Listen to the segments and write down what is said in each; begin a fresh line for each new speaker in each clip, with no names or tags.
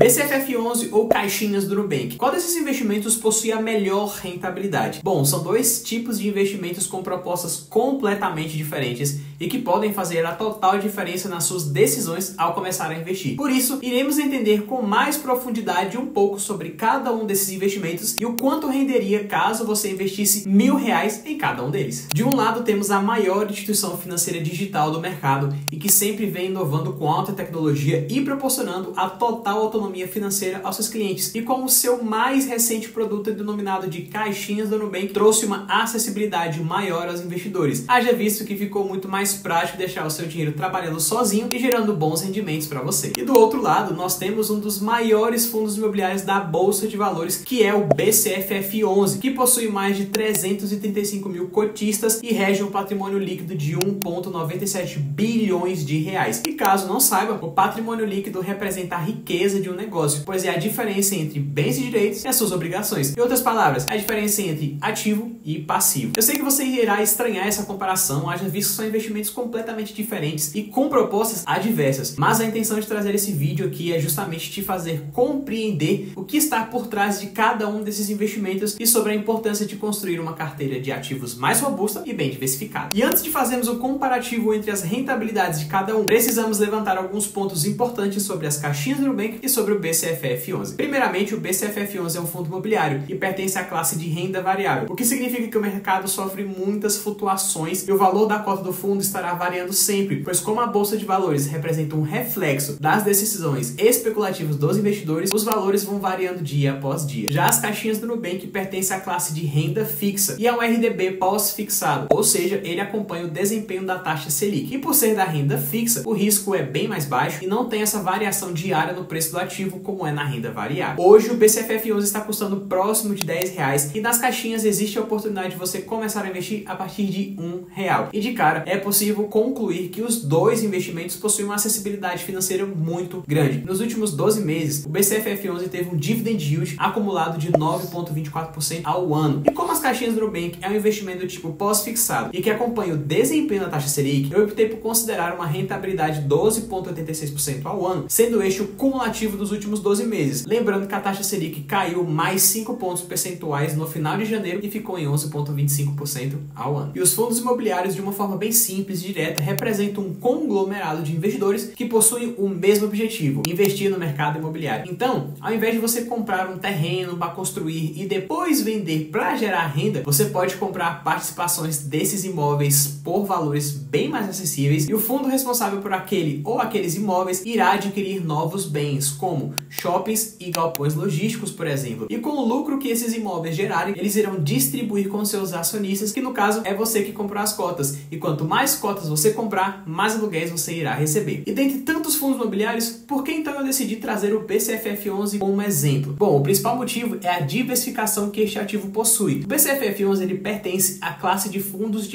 BCFF11 ou caixinhas do Nubank. Qual desses investimentos possui a melhor rentabilidade? Bom, são dois tipos de investimentos com propostas completamente diferentes e que podem fazer a total diferença nas suas decisões ao começar a investir. Por isso, iremos entender com mais profundidade um pouco sobre cada um desses investimentos e o quanto renderia caso você investisse R$1.000 em cada um deles. De um lado, temos a maior instituição financeira digital do mercado e que sempre vem inovando com alta tecnologia e proporcionando a total autonomia financeira aos seus clientes. E com o seu mais recente produto denominado de caixinhas do Nubank, trouxe uma acessibilidade maior aos investidores. Haja visto que ficou muito mais prático deixar o seu dinheiro trabalhando sozinho e gerando bons rendimentos para você. E do outro lado, nós temos um dos maiores fundos imobiliários da Bolsa de Valores, que é o BCFF11, que possui mais de 335 mil cotistas e rege um patrimônio líquido de 1,97 bilhões de reais. E caso não saiba, o patrimônio líquido representa a riqueza de um negócio, pois é a diferença entre bens e direitos e as suas obrigações. Em outras palavras, a diferença entre ativo e passivo. Eu sei que você irá estranhar essa comparação, haja visto que são investimentos completamente diferentes e com propostas adversas, mas a intenção de trazer esse vídeo aqui é justamente te fazer compreender o que está por trás de cada um desses investimentos e sobre a importância de construir uma carteira de ativos mais robusta e bem diversificada. E antes de fazermos o comparativo entre as rentabilidades de cada um, precisamos levantar alguns pontos importantes sobre as caixinhas do Nubank e sobre o BCFF11. Primeiramente, o BCFF11 é um fundo imobiliário e pertence à classe de renda variável, o que significa que o mercado sofre muitas flutuações e o valor da cota do fundo estará variando sempre, pois como a Bolsa de Valores representa um reflexo das decisões especulativas dos investidores, os valores vão variando dia após dia. Já as caixinhas do Nubank pertencem à classe de renda fixa e é um RDB pós-fixado, ou seja, ele acompanha o desempenho da taxa Selic. E por ser da renda fixa, o risco é bem mais baixo e não tem essa variação diária no preço do ativo como é na renda variável. Hoje o BCFF11 está custando próximo de R$10 e nas caixinhas existe a oportunidade de você começar a investir a partir de R$1. E de cara é possível concluir que os dois investimentos possuem uma acessibilidade financeira muito grande. Nos últimos 12 meses, o BCFF11 teve um dividend yield acumulado de 9,24% ao ano. E como as caixinhas do Nubank é um investimento do tipo pós-fixado e que acompanha o desempenho da taxa Selic, eu optei por considerar uma rentabilidade de 12,86% ao ano, sendo este o cumulativo dos últimos 12 meses. Lembrando que a taxa Selic caiu mais 5 pontos percentuais no final de janeiro e ficou em 11,25% ao ano. E os fundos imobiliários, de uma forma bem simples e direta, representam um conglomerado de investidores que possuem o mesmo objetivo: investir no mercado imobiliário. Então, ao invés de você comprar um terreno para construir e depois vender para gerar renda, você pode comprar participações desses imóveis por valores bem mais acessíveis e o fundo responsável por aquele ou aqueles imóveis irá adquirir novos bens, como shoppings e galpões logísticos, por exemplo. E com o lucro que esses imóveis gerarem, eles irão distribuir com seus acionistas, que no caso é você que comprou as cotas. E quanto mais cotas você comprar, mais aluguéis você irá receber. E dentre tantos fundos imobiliários, por que então eu decidi trazer o BCFF11 como exemplo? Bom, o principal motivo é a diversificação que este ativo possui. O BCFF11 ele pertence à classe de fundos,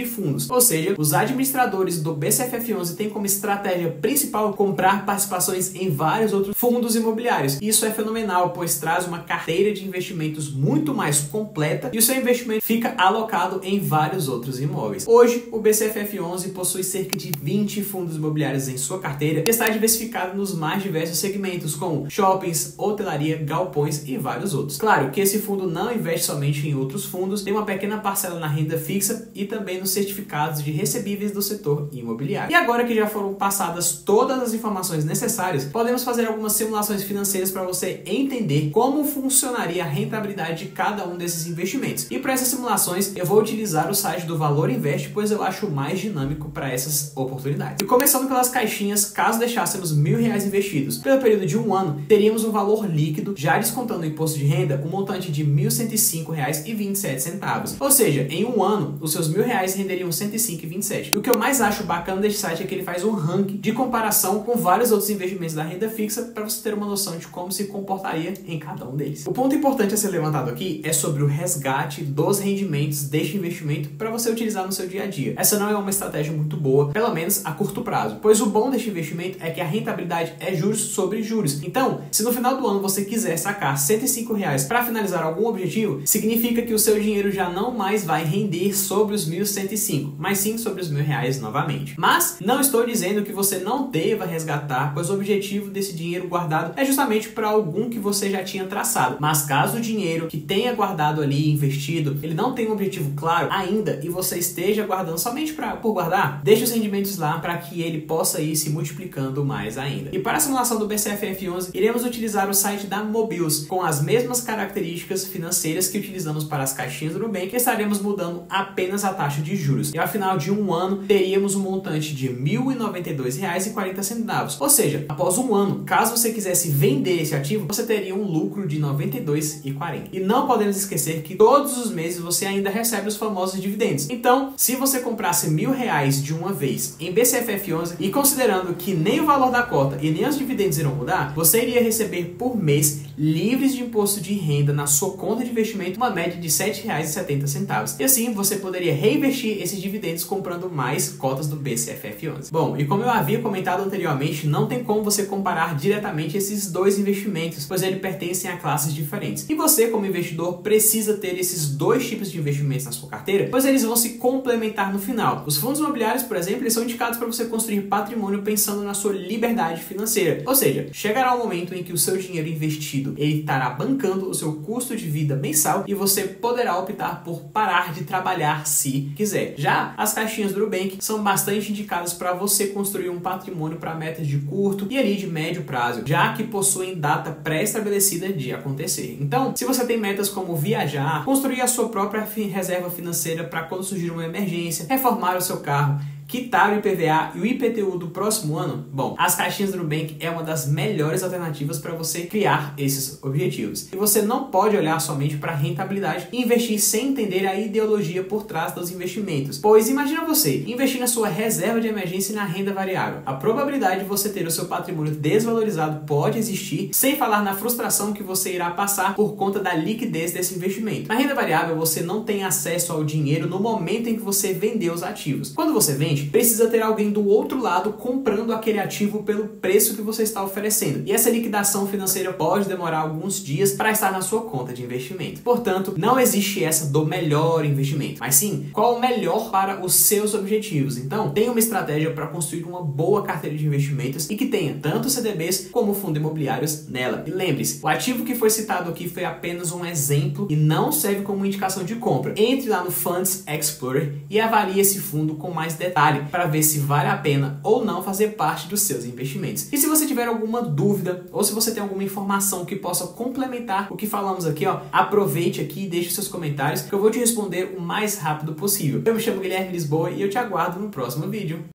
ou seja, os administradores do BCFF11 têm como estratégia principal comprar participações em vários outros fundos imobiliários. Isso é fenomenal, pois traz uma carteira de investimentos muito mais completa e o seu investimento fica alocado em vários outros imóveis. Hoje, o BCFF11 possui cerca de 20 fundos imobiliários em sua carteira e está diversificado nos mais diversos segmentos, como shoppings, hotelaria, galpões e vários outros. Claro que esse fundo não investe somente em outros fundos, tem uma pequena parcela na renda fixa e também nos certificados de recebíveis do setor imobiliário. E agora que já foram passadas todas as informações necessárias, podemos fazer algumas simulações financeiras para você entender como funcionaria a rentabilidade de cada um desses investimentos. E para essas simulações, eu vou utilizar o site do Valor Invest, pois eu acho mais dinâmico para essas oportunidades. E começando pelas caixinhas, caso deixássemos R$1.000 investidos pelo período de um ano, teríamos um valor líquido, já descontando o imposto de renda, um montante de R$1.105,27. Ou seja, em um ano, os seus R$1.000 renderiam R$105,27. E o que eu mais acho bacana desse site é que ele faz um ranking de comparação com vários outros investimentos da renda fixa para você ter uma noção de como se comportaria em cada um deles. O ponto importante a ser levantado aqui é sobre o resgate dos rendimentos deste investimento para você utilizar no seu dia a dia. Essa não é uma estratégia muito boa, pelo menos a curto prazo, pois o bom deste investimento é que a rentabilidade é juros sobre juros. Então, se no final do ano você quiser sacar R$105 para finalizar algum objetivo, significa que o seu dinheiro já não mais vai render sobre os 1.105, mas sim sobre os R$1.000 novamente. Mas não estou dizendo que você não deva resgatar, pois o objetivo desse dinheiro guardado guardado é justamente para algum que você já tinha traçado. Mas caso o dinheiro que tenha guardado ali, investido, ele não tenha um objetivo claro ainda e você esteja guardando somente por guardar, deixe os rendimentos lá para que ele possa ir se multiplicando mais ainda. E para a simulação do BCFF11, iremos utilizar o site da Mobius com as mesmas características financeiras que utilizamos para as caixinhas do Nubank, e estaremos mudando apenas a taxa de juros. E ao final de um ano, teríamos um montante de R$ 1.092,40. Ou seja, após um ano, caso você quisesse vender esse ativo, você teria um lucro de R$ 92,40. E não podemos esquecer que todos os meses você ainda recebe os famosos dividendos. Então, se você comprasse R$1.000 de uma vez em BCFF11 e considerando que nem o valor da cota e nem os dividendos irão mudar, você iria receber por mês, livres de imposto de renda na sua conta de investimento, uma média de R$ 7,70. E assim você poderia reinvestir esses dividendos comprando mais cotas do BCFF11. Bom, e como eu havia comentado anteriormente, não tem como você comparar diretamente esses dois investimentos, pois eles pertencem a classes diferentes. E você, como investidor, precisa ter esses dois tipos de investimentos na sua carteira, pois eles vão se complementar no final. Os fundos imobiliários, por exemplo, eles são indicados para você construir patrimônio pensando na sua liberdade financeira. Ou seja, chegará um momento em que o seu dinheiro investido ele estará bancando o seu custo de vida mensal e você poderá optar por parar de trabalhar se quiser. Já as caixinhas do Nubank são bastante indicadas para você construir um patrimônio para metas de curto e ali de médio prazo, já que possuem data pré-estabelecida de acontecer. Então, se você tem metas como viajar, construir a sua própria reserva financeira para quando surgir uma emergência, reformar o seu carro, quitar o IPVA e o IPTU do próximo ano, bom, as caixinhas do Nubank é uma das melhores alternativas para você criar esses objetivos. E você não pode olhar somente para a rentabilidade e investir sem entender a ideologia por trás dos investimentos. Pois imagina você investir na sua reserva de emergência e na renda variável. A probabilidade de você ter o seu patrimônio desvalorizado pode existir, sem falar na frustração que você irá passar por conta da liquidez desse investimento. Na renda variável, você não tem acesso ao dinheiro no momento em que você vendeu os ativos. Quando você vende, precisa ter alguém do outro lado comprando aquele ativo pelo preço que você está oferecendo. E essa liquidação financeira pode demorar alguns dias para estar na sua conta de investimento. Portanto, não existe essa do melhor investimento, mas sim qual o melhor para os seus objetivos. Então, tenha uma estratégia para construir uma boa carteira de investimentos e que tenha tanto CDBs como fundos imobiliários nela. E lembre-se, o ativo que foi citado aqui foi apenas um exemplo e não serve como indicação de compra. Entre lá no Funds Explorer e avalie esse fundo com mais detalhes para ver se vale a pena ou não fazer parte dos seus investimentos. E se você tiver alguma dúvida ou se você tem alguma informação que possa complementar o que falamos aqui, aproveite aqui e deixe seus comentários que eu vou te responder o mais rápido possível. Eu me chamo Guilherme Lisboa e eu te aguardo no próximo vídeo.